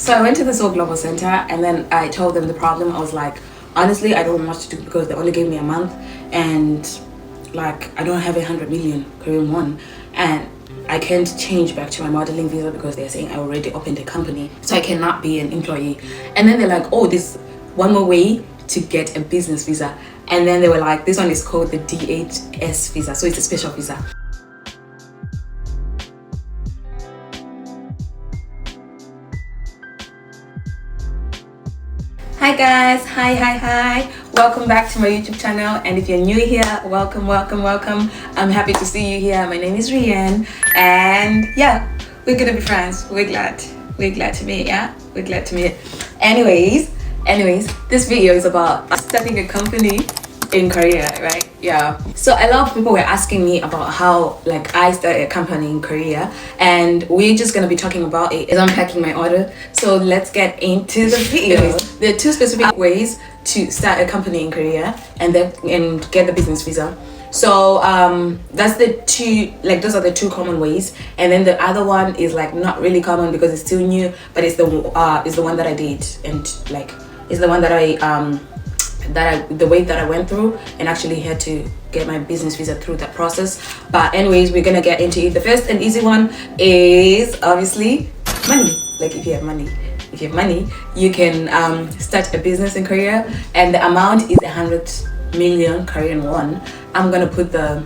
So I went to the Seoul Global Center and then I told them the problem. I was like, honestly, I don't know what to do because they only gave me a month and like I don't have 100 million Korean won and I can't change back to my modeling visa because they're saying I already opened a company, so I cannot be an employee. And then they're like, oh, this one more way to get a business visa. And then they were like, this one is called the D-8 visa, so it's a special visa. Hi guys, hi, welcome back to my YouTube channel, and if you're new here, welcome. I'm happy to see you here. My name is Rian, and yeah, we're gonna be friends. We're glad to meet. Yeah, we're glad to meet. Anyways, this video is about starting a company in Korea, right? Yeah, so a lot of people were asking me about how like I started a company in Korea, and we're just gonna be talking about it as I'm packing my order. So let's get into the video. There are two specific ways to start a company in Korea and get the business visa. So that's the two, like those are the two common ways, and then the other one is like not really common because it's still new, but it's the one that I did, and like it's the one that the way that I went through and actually had to get my business visa through that process. But anyways, we're gonna get into it. The first and easy one is obviously money. Like if you have money, you can start a business in Korea, and the amount is 100 million Korean won. I'm gonna put the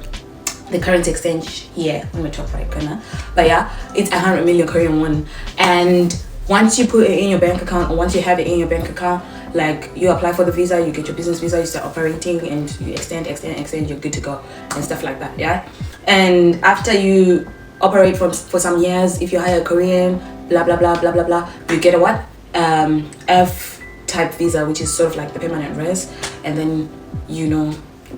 current exchange here on the top right corner, but yeah, it's 100 million Korean won. And once you put it in your bank account, or once you have it in your bank account, like you apply for the visa, you get your business visa, you start operating, and you extend, you're good to go and stuff like that. Yeah, and after you operate for some years, if you hire a Korean, blah blah blah blah blah blah, you get a what F type visa, which is sort of like the permanent res, and then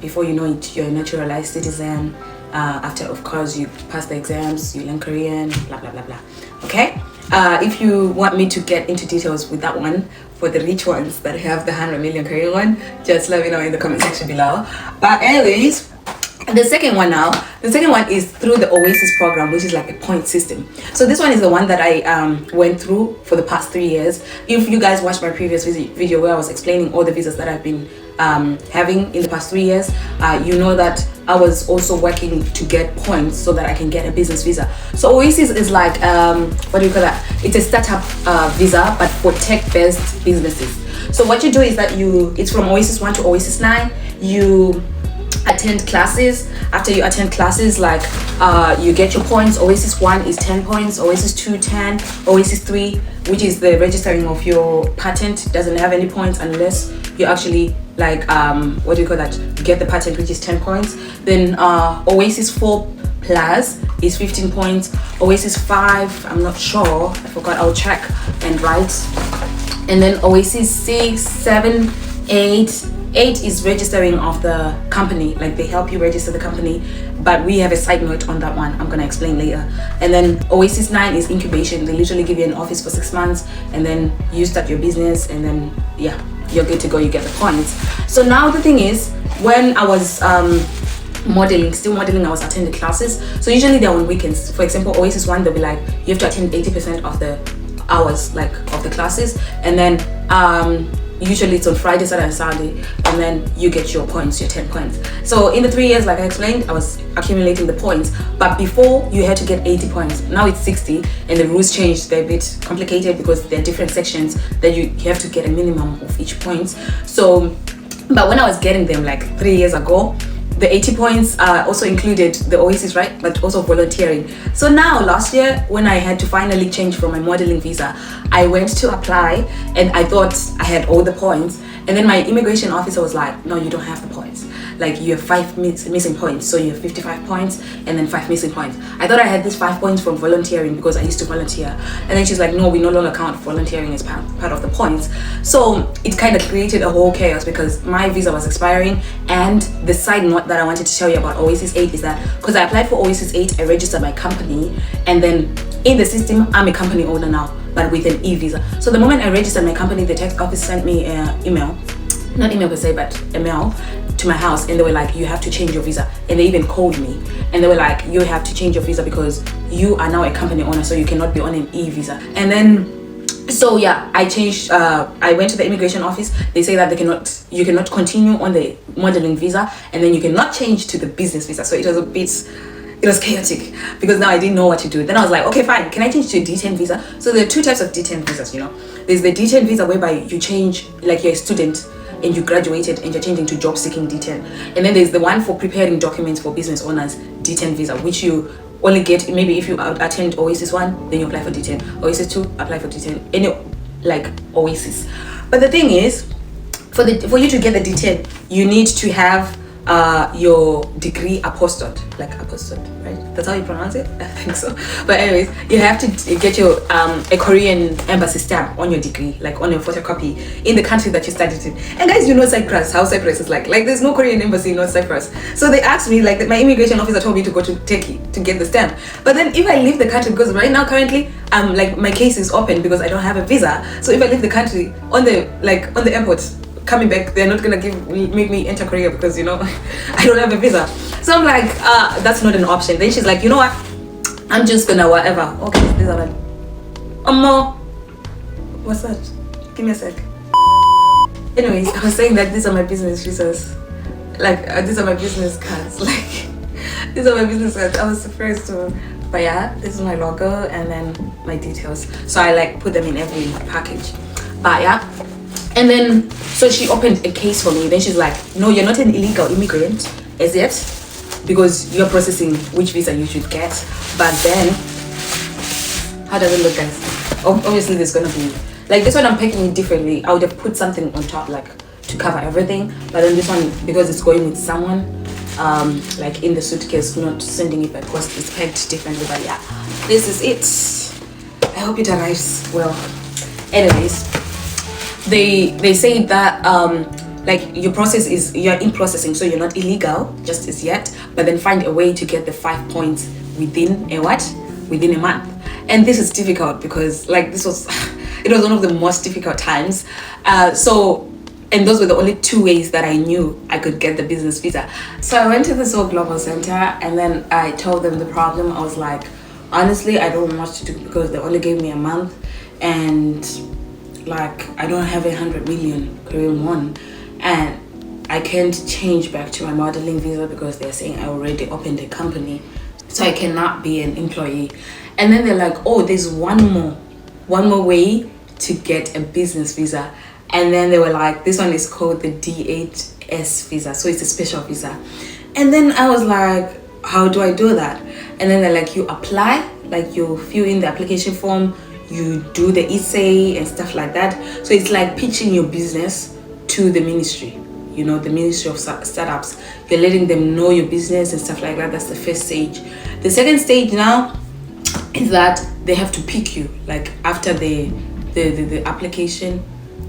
before you know it, you're a naturalized citizen. After, of course, you pass the exams, you learn Korean, blah blah blah blah. Okay, if you want me to get into details with that one, for the rich ones that have the 100 million Korean won, just let me know in the comment section below. But anyways, the second one is through the Oasis program, which is like a point system. So this one is the one that I went through for the past 3 years. If you guys watched my previous video where I was explaining all the visas that I've been having in the past 3 years, you know that I was also working to get points so that I can get a business visa. So Oasis is like what do you call that? It's a startup visa, but for tech-based businesses. So what you do is that it's from Oasis 1 to Oasis 9. You attend classes. After you attend classes, like you get your points. Oasis 1 is 10 points, Oasis 2 10, Oasis 3, which is the registering of your patent, doesn't have any points unless you actually like what do you call that, get the patent, which is 10 points. Then Oasis 4 plus is 15 points. Oasis 5, I'm not sure, I forgot, I'll check and write. And then Oasis 6 7 8 is registering of the company, like they help you register the company, but we have a side note on that one, I'm gonna explain later. And then Oasis 9 is incubation. They literally give you an office for 6 months, and then you start your business, and then yeah, you're good to go, you get the points. So now the thing is, when I was still modeling, I was attending classes. So usually they're on weekends. For example, Oasis 1, they'll be like, you have to attend 80% of the hours like of the classes, and then usually it's on Friday, Saturday and Sunday, and then you get your points, your 10 points. So in the 3 years, like I explained, I was accumulating the points, but before you had to get 80 points. Now it's 60, and the rules changed. They're a bit complicated because there are different sections that you have to get a minimum of each points. So but when I was getting them like 3 years ago, the 80 points also included the Oasis, right? But also volunteering. So now last year, when I had to finally change from my modeling visa, I went to apply and I thought I had all the points. And then my immigration officer was like, no, you don't have the points. Like you have 5 missing points. So you have 55 points and then 5 missing points. I thought I had these 5 points from volunteering because I used to volunteer. And then she's like, no, we no longer count volunteering as part of the points. So it kind of created a whole chaos because my visa was expiring. And the side note that I wanted to tell you about Oasis 8 is that because I applied for Oasis 8, I registered my company, and then in the system, I'm a company owner now, but with an e-visa. So the moment I registered my company, the tax office sent me an email, not email per se, but a mail to my house, and they were like, you have to change your visa. And they even called me and they were like, you have to change your visa because you are now a company owner, so you cannot be on an e-visa. And then So yeah, I changed. I went to the immigration office. They say that you cannot continue on the modeling visa, and then you cannot change to the business visa. So it was chaotic because now I didn't know what to do. Then I was like, okay, fine. Can I change to a D-10 visa? So there are two types of D-10 visas. There's the D-10 visa whereby you change, like you're a student and you graduated and you're changing to job seeking D-10, and then there's the one for preparing documents for business owners D-10 visa, which you only get maybe if you attend Oasis 1, then you apply for D10. Oasis 2, apply for D10. Any like Oasis. But the thing is, for you to get the D10, you need to have your degree apostilled, right? That's how you pronounce it. I think so. But anyways, you have to get your a Korean embassy stamp on your degree, like on your photocopy in the country that you studied in. And guys, Cyprus, how Cyprus is like there's no Korean embassy in North Cyprus. So they asked me, like, my immigration officer told me to go to Turkey to get the stamp. But then if I leave the country, because right now currently like my case is open because I don't have a visa. So if I leave the country on the airport coming back, they're not gonna make me enter Korea because I don't have a visa. So I'm like, that's not an option. Then she's like, you know what, I'm just gonna whatever. Okay, these are like what's that? Give me a sec. Anyways, I was saying that these are my business visas, like these are my business cards, like these are my business cards. I was surprised to, but yeah, this is my logo and then my details, so I like put them in every package. But yeah, and then so she opened a case for me. Then she's like, no, you're not an illegal immigrant as yet because you're processing which visa you should get. But then, how does it look, guys? Obviously there's gonna be, like, this one I'm packing it differently. I would have put something on top, like, to cover everything. But then this one, because it's going with someone, like in the suitcase, not sending it back because it's packed differently. But yeah, this is it. I hope it arrives well. Anyways, they say that like you're in processing, so you're not illegal just as yet, but then find a way to get the 5 points within a month. And this is difficult because like it was one of the most difficult times. And those were the only two ways that I knew I could get the business visa. So I went to the Seoul Global Center and then I told them the problem. I was like, honestly, I don't know what to do because they only gave me a month, and like I don't have 100 million Korean won, and I can't change back to my modeling visa because they're saying I already opened a company, so I cannot be an employee. And then they're like, oh, there's one more way to get a business visa. And then they were like, this one is called the D-8 visa, so it's a special visa. And then I was like, how do I do that? And then they're like, you apply, like you fill in the application form, you do the essay and stuff like that. So it's like pitching your business to the ministry, the Ministry of Startups. You're letting them know your business and stuff like that. That's the first stage. The second stage now is that they have to pick you, like after the application,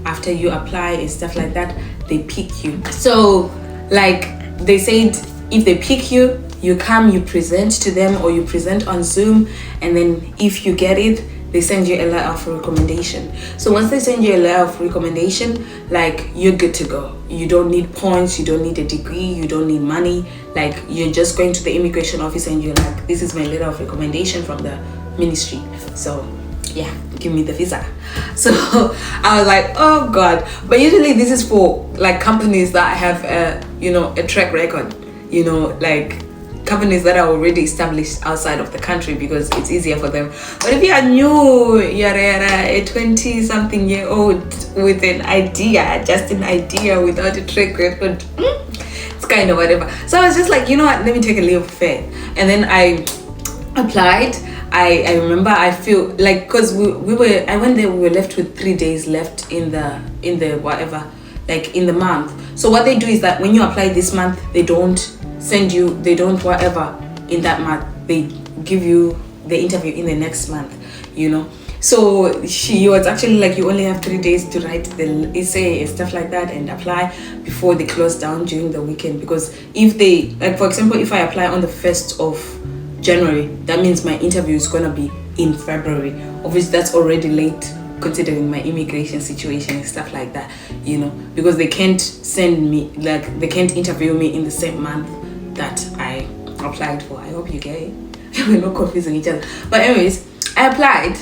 after you apply and stuff like that, they pick you. So like they said, if they pick you, you come, you present to them, or you present on Zoom, and then if you get it, they send you a letter of recommendation. So once they send you a letter of recommendation, like you're good to go. You don't need points, you don't need a degree, you don't need money. Like you're just going to the immigration office and you're like, this is my letter of recommendation from the ministry. So yeah, give me the visa. So I was like, oh God. But usually this is for like companies that have a track record, like companies that are already established outside of the country because it's easier for them. But if you are new, you're a 20-something-year-old with an idea, just an idea without a track record, it's kind of whatever. So I was just like, you know what, let me take a leap of faith. And then I applied. I remember I feel like, because I went there, we were left with 3 days left in the whatever, like in the month. So what they do is that when you apply this month, they don't whatever in that month, they give you the interview in the next month, So she was actually like, you only have 3 days to write the essay and stuff like that and apply before they close down during the weekend. Because if they, like for example, if I apply on the 1st of January, that means my interview is gonna be in February. Obviously that's already late considering my immigration situation and stuff like that, because they can't send me, like they can't interview me in the same month that I applied for. I hope you get it. We're not confusing each other. But anyways, I applied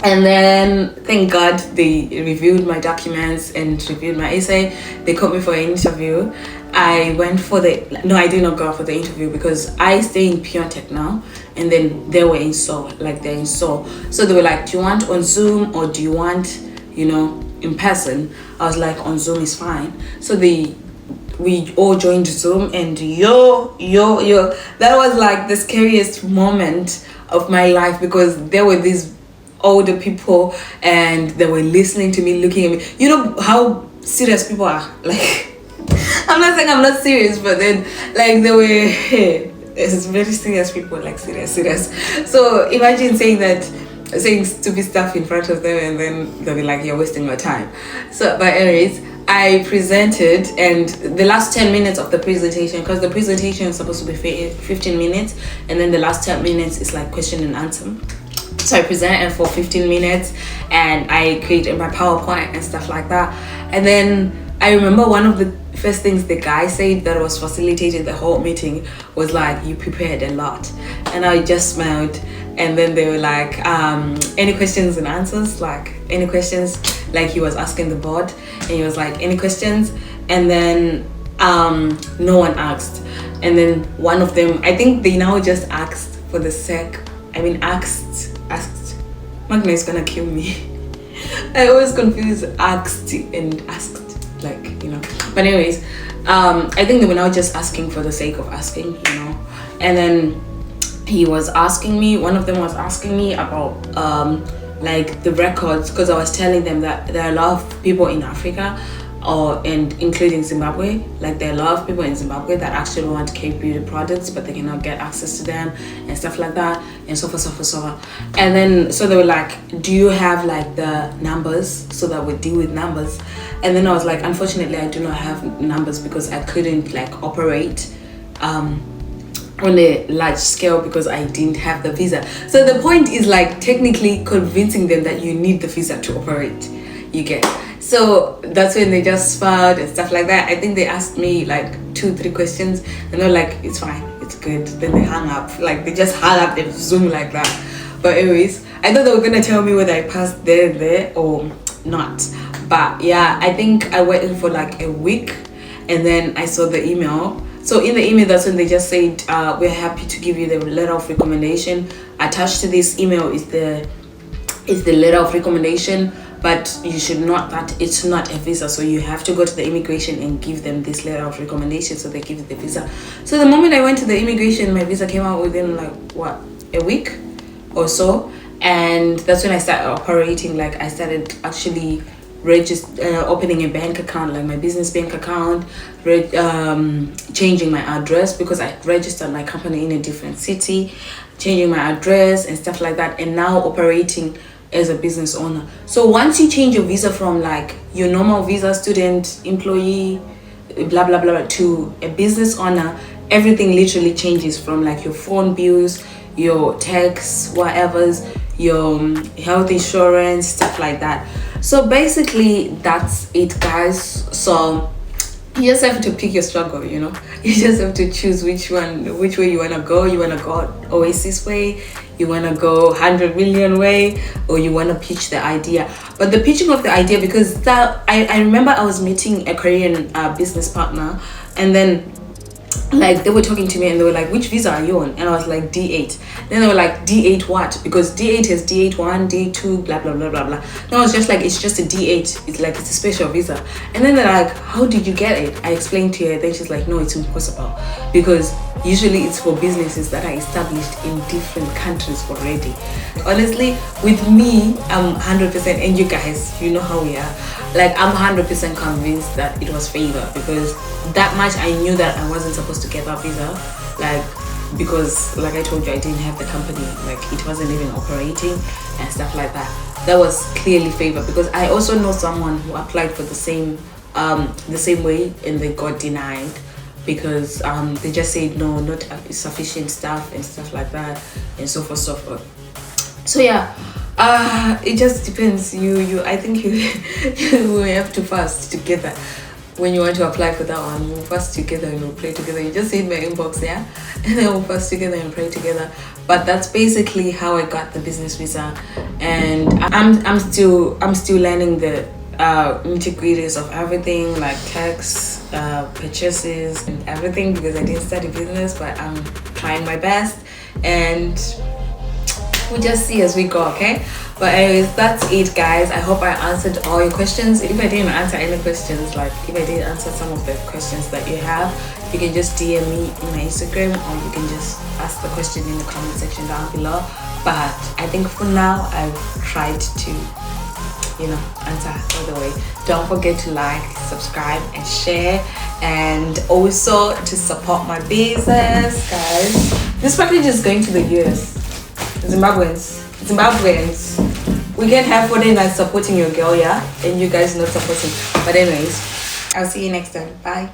And then thank God they reviewed my documents and reviewed my essay. They called me for an interview. I went for the no, I did not go for the interview because I stay in Pure Tech now, and then they were in Seoul, like they're in Seoul. So they were like, do you want on Zoom or do you want, in person? I was like, on Zoom is fine. So we all joined Zoom, and yo, that was like the scariest moment of my life because there were these older people and they were listening to me, looking at me. You know how serious people are, like I'm not saying I'm not serious, but then like they were it's very serious people, like serious. So imagine saying stupid stuff in front of them, and then they'll be like, you're wasting your time. So but anyways, I presented, and the last 10 minutes of the presentation, because the presentation is supposed to be 15 minutes, and then the last 10 minutes is like question and answer. So I presented for 15 minutes and I created my PowerPoint and stuff like that. And then I remember one of the first things the guy said that was facilitating the whole meeting was like, you prepared a lot. And I just smiled. And then they were like, any questions and answers? Like, any questions? Like he was asking the board, and he was like, any questions? And then no one asked. And then one of them, I think they now just asked for the sake, asked. Magna is gonna kill me. I always confuse asked and asked, But anyways, I think they were now just asking for the sake of asking, And then one of them was asking me about the records, because I was telling them that there are a lot of people in Africa and including Zimbabwe, like there are a lot of people in Zimbabwe that actually want RKay beauty products, but they cannot get access to them and stuff like that, and so forth. And then so they were like, do you have like the numbers so that we deal with numbers? And then I was like, unfortunately I do not have numbers because I couldn't like operate on a large scale because I didn't have the visa. So the point is like technically convincing them that you need the visa to operate, you get. So that's when they just smiled and stuff like that. I think they asked me like 2-3 questions, and they're like, it's fine, it's good. Then they hung up, like they just hung up and Zoom like that. But anyways, I thought they were gonna tell me whether I passed there or not. But yeah, I think I waited for like a week, and then I saw the email. So in the email, that's when they just said, we're happy to give you the letter of recommendation. Attached to this email is the letter of recommendation, but it's not a visa, so you have to go to the immigration and give them this letter of recommendation so they give you the visa. So the moment I went to the immigration, my visa came out within a week or so, and that's when I started operating. Like I started actually opening a bank account, like my business bank account, changing my address because I registered my company in a different city, changing my address and stuff like that, and now operating as a business owner. So once you change your visa from like your normal visa, student, employee, blah blah blah, to a business owner, everything literally changes, from like your phone bills, your tax, whatever's, your health insurance, stuff like that. So basically that's it, guys. So you just have to pick your struggle, you just have to choose which way you want to go. You want to go Oasis way, you want to go 100 million way, or you want to pitch the idea. But the pitching of the idea, because that I remember I was meeting a Korean business partner, and then like they were talking to me and they were like, which visa are you on? And I was like, D-8. Then they were like, D-8 what? Because D-8 has D-8 1, D-2, blah blah blah blah blah. Then I was just like, it's just a D-8, it's like, it's a special visa. And then they're like, how did you get it? I explained to her. Then she's like, no, it's impossible, because usually it's for businesses that are established in different countries already. Honestly, with me, I'm 100%, and you guys, you know how we are, like I'm 100% convinced that it was favor, because that much I knew that I wasn't supposed to get that visa, like because like I told you, I didn't have the company, like it wasn't even operating and stuff like that. That was clearly favor, because I also know someone who applied for the same way and they got denied because they just said no, not sufficient staff and stuff like that, and so forth. So yeah, it just depends. I think you will have to fast together when you want to apply for that one. We'll fast together and we'll pray together. You just hit my inbox there, and then we'll fast together and pray together. but that's basically how I got the business visa. And I'm still learning the nitty-gritties of everything, like tax, purchases and everything, because I didn't study business, but I'm trying my best, and we'll just see as we go. Okay, but anyways, that's it, guys. I hope I answered all your questions. If I didn't answer any questions, like if I didn't answer some of the questions that you have, you can just DM me in my Instagram, or you can just ask the question in the comment section down below. But I think for now I've tried to, answer all the way. Don't forget to like, subscribe and share, and also to support my business, guys. This package is going to the US. Zimbabweans, we can't have 49 supporting your girl, yeah, and you guys not supporting. But anyways, I'll see you next time. Bye.